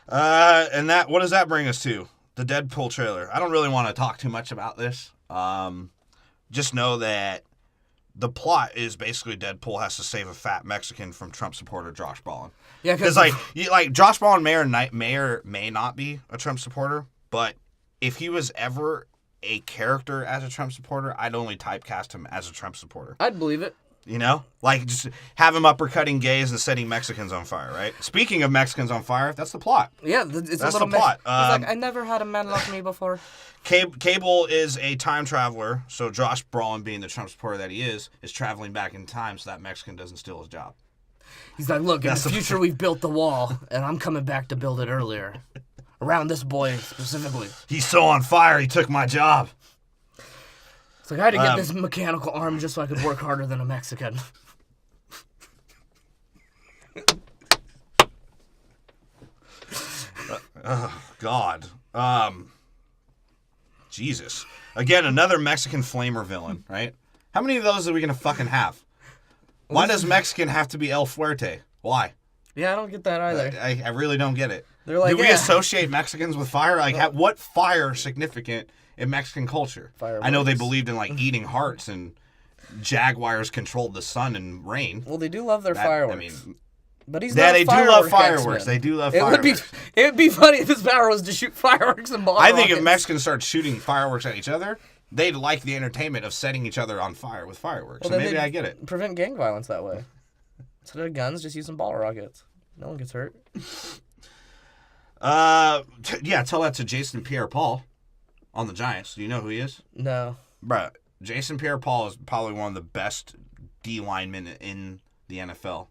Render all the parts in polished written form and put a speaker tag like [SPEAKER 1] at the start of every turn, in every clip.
[SPEAKER 1] And what does that bring us to? The Deadpool trailer. I don't really want to talk too much about this. Just know that the plot is basically Deadpool has to save a fat Mexican from Trump supporter Josh Brolin.
[SPEAKER 2] Yeah,
[SPEAKER 1] because Josh Brolin may or may not be a Trump supporter, but if he was ever a character as a Trump supporter, I'd only typecast him as a Trump supporter.
[SPEAKER 2] I'd believe it.
[SPEAKER 1] You know? Like, just have him uppercutting gays and setting Mexicans on fire, right? Speaking of Mexicans on fire, that's the plot.
[SPEAKER 2] Yeah,
[SPEAKER 1] that's a little the plot.
[SPEAKER 2] He's like, I never had a man like me before.
[SPEAKER 1] Cable is a time traveler, so Josh Brolin, being the Trump supporter that he is traveling back in time so that Mexican doesn't steal his job.
[SPEAKER 2] He's like, look, in the future we've built the wall, and I'm coming back to build it earlier. Around this boy specifically.
[SPEAKER 1] He's so on fire, he took my job.
[SPEAKER 2] It's like, I had to get this mechanical arm just so I could work harder than a Mexican.
[SPEAKER 1] Oh, God. Jesus. Again, another Mexican flamer villain, right? How many of those are we going to fucking have? Why does Mexican have to be El Fuerte? Why?
[SPEAKER 2] Yeah, I don't get that either.
[SPEAKER 1] I really don't get it.
[SPEAKER 2] They're like,
[SPEAKER 1] do we associate Mexicans with fire? Like, what fire is significant in Mexican culture?
[SPEAKER 2] Fireworks.
[SPEAKER 1] I know they believed in, like, eating hearts and jaguars controlled the sun and rain.
[SPEAKER 2] Well, they do love their fireworks. I mean, but he's
[SPEAKER 1] not
[SPEAKER 2] they
[SPEAKER 1] do love fireworks. They do love fireworks.
[SPEAKER 2] It would be funny if his power was to shoot fireworks and ball
[SPEAKER 1] I
[SPEAKER 2] rockets.
[SPEAKER 1] think if Mexicans start shooting fireworks at each other, they'd like the entertainment of setting each other on fire with fireworks. Well, so maybe I get it.
[SPEAKER 2] Prevent gang violence that way. Instead of guns, just use some ball rockets. No one gets hurt.
[SPEAKER 1] Yeah, tell that to Jason Pierre-Paul on the Giants. Do you know who he is?
[SPEAKER 2] No.
[SPEAKER 1] Bruh, Jason Pierre-Paul is probably one of the best D linemen in the NFL.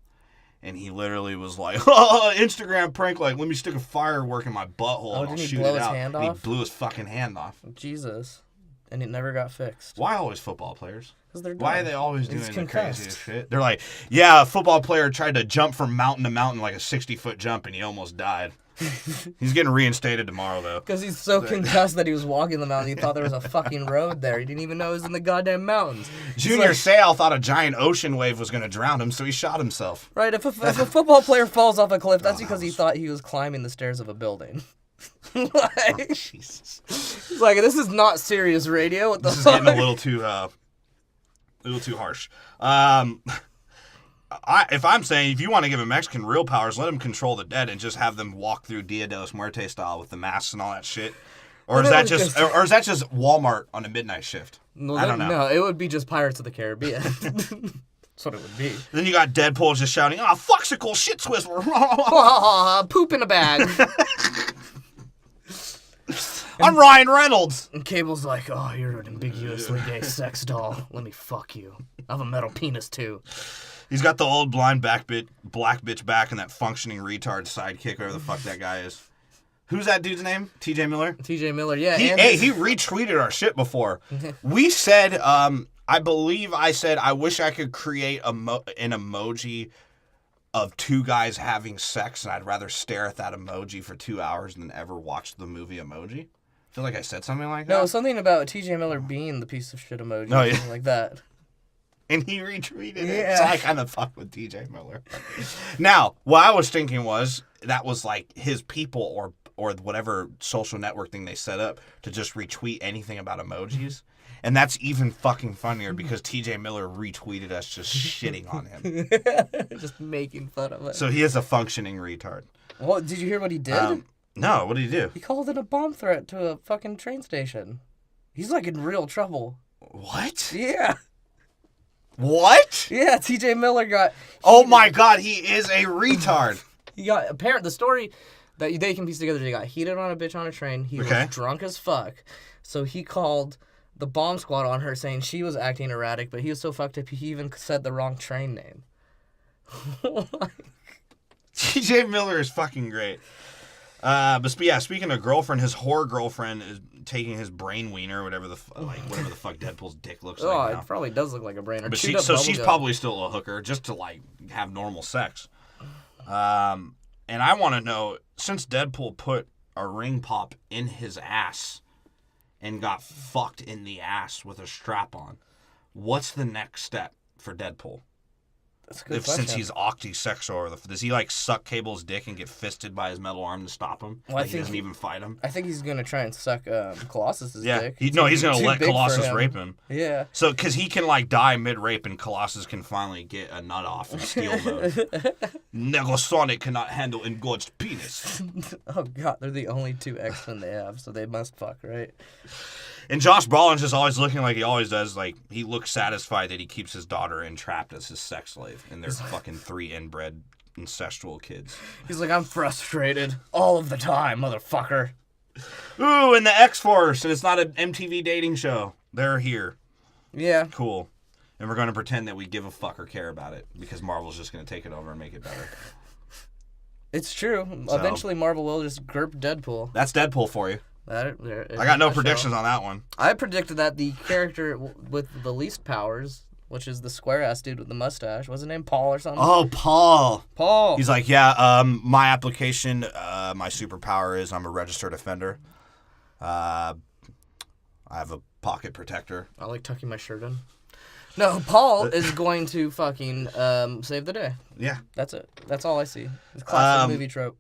[SPEAKER 1] And he literally was like, oh, Instagram prank, like, let me stick a firework in my butthole and I'll shoot it out.
[SPEAKER 2] Hand
[SPEAKER 1] and
[SPEAKER 2] off?
[SPEAKER 1] He blew his fucking hand off.
[SPEAKER 2] Jesus. And it never got fixed.
[SPEAKER 1] Why always football players?
[SPEAKER 2] They're
[SPEAKER 1] Why are they always doing the craziest shit? They're like, yeah, a football player tried to jump from mountain to mountain like a 60-foot jump and he almost died. He's getting reinstated tomorrow, though.
[SPEAKER 2] Because he's so concussed that he was walking the mountain, he thought there was a fucking road there. He didn't even know it was in the goddamn mountains.
[SPEAKER 1] Junior Seau thought a giant ocean wave was going to drown him, so he shot himself.
[SPEAKER 2] Right, if a football player falls off a cliff, that's because he thought he was climbing the stairs of a building. Like,
[SPEAKER 1] Jesus.
[SPEAKER 2] He's like, this is not serious radio. What the
[SPEAKER 1] This is
[SPEAKER 2] fuck?
[SPEAKER 1] getting a little too harsh. If I'm saying, if you want to give a Mexican real powers, let him control the dead and just have them walk through Dia de los Muertos style with the masks and all that shit. Or is that just Walmart on a midnight shift?
[SPEAKER 2] No,
[SPEAKER 1] I don't know.
[SPEAKER 2] No, it would be just Pirates of the Caribbean. That's what it would be.
[SPEAKER 1] Then you got Deadpool just shouting, "Ah, Foxicle shit swizzler."
[SPEAKER 2] Poop in a bag.
[SPEAKER 1] I'm Ryan Reynolds.
[SPEAKER 2] And Cable's like, oh, you're an ambiguously gay sex doll. Let me fuck you. I have a metal penis, too.
[SPEAKER 1] He's got the old blind black bitch back and that functioning retard sidekick, whatever the fuck that guy is. Who's that dude's name? TJ Miller?
[SPEAKER 2] TJ Miller, yeah.
[SPEAKER 1] He retweeted our shit before. We said, I believe I said, I wish I could create an emoji of two guys having sex, and I'd rather stare at that emoji for 2 hours than ever watch the movie Emoji. I feel like I said something like that.
[SPEAKER 2] No, something about TJ Miller being the piece of shit emoji.
[SPEAKER 1] Oh, yeah.
[SPEAKER 2] Something like that.
[SPEAKER 1] And he retweeted it. So I kind of fucked with TJ Miller. Now, what I was thinking was that was like his people or whatever social network thing they set up to just retweet anything about emojis. And that's even fucking funnier because TJ Miller retweeted us just shitting on him.
[SPEAKER 2] Just making fun of it.
[SPEAKER 1] So he is a functioning retard.
[SPEAKER 2] Well, did you hear what he did?
[SPEAKER 1] No, what did he do?
[SPEAKER 2] He called in a bomb threat to a fucking train station. He's like in real trouble.
[SPEAKER 1] What?
[SPEAKER 2] Yeah.
[SPEAKER 1] What?
[SPEAKER 2] Yeah, TJ Miller got...
[SPEAKER 1] Oh my God, he is a retard.
[SPEAKER 2] He got... The story that they can piece together, he got heated on a bitch on a train. He was drunk as fuck. So he called the bomb squad on her saying she was acting erratic, but he was so fucked up he even said the wrong train name.
[SPEAKER 1] TJ Miller is fucking great. But yeah, speaking of girlfriend, his whore girlfriend is taking his brain wiener, whatever the fuck Deadpool's dick looks like.
[SPEAKER 2] Oh,
[SPEAKER 1] now.
[SPEAKER 2] It probably does look like a brain.
[SPEAKER 1] But she's probably still a hooker just to like have normal sex. And I want to know, since Deadpool put a ring pop in his ass and got fucked in the ass with a strap on, what's the next step for Deadpool?
[SPEAKER 2] That's a good question.
[SPEAKER 1] Since he's octisexual, does he like suck Cable's dick and get fisted by his metal arm to stop him? Well, like he doesn't even fight him.
[SPEAKER 2] I think he's gonna try and suck Colossus's dick.
[SPEAKER 1] He's gonna let Colossus rape him.
[SPEAKER 2] Yeah.
[SPEAKER 1] So because he can like die mid-rape and Colossus can finally get a nut off in steel mode. Negasonic cannot handle engorged penis.
[SPEAKER 2] Oh god, they're the only two X-Men they have, so they must fuck, right?
[SPEAKER 1] And Josh Brolin's just always looking like he always does. Like, he looks satisfied that he keeps his daughter entrapped as his sex slave. And they're fucking 3 inbred incestual kids.
[SPEAKER 2] He's like, I'm frustrated all of the time, motherfucker.
[SPEAKER 1] Ooh, and the X-Force. And it's not an MTV dating show. They're here.
[SPEAKER 2] Yeah.
[SPEAKER 1] Cool. And we're going to pretend that we give a fuck or care about it. Because Marvel's just going to take it over and make it better.
[SPEAKER 2] It's true. So, eventually Marvel will just grip Deadpool.
[SPEAKER 1] That's Deadpool for you.
[SPEAKER 2] I
[SPEAKER 1] got no predictions on that one.
[SPEAKER 2] I predicted that the character with the least powers, which is the square-ass dude with the mustache, was his name Paul or something?
[SPEAKER 1] Oh, Paul.
[SPEAKER 2] Paul.
[SPEAKER 1] He's like, my application, my superpower is I'm a registered offender. I have a pocket protector.
[SPEAKER 2] I like tucking my shirt in. No, Paul is going to fucking save the day.
[SPEAKER 1] Yeah.
[SPEAKER 2] That's it. That's all I see. It's a classic movie trope.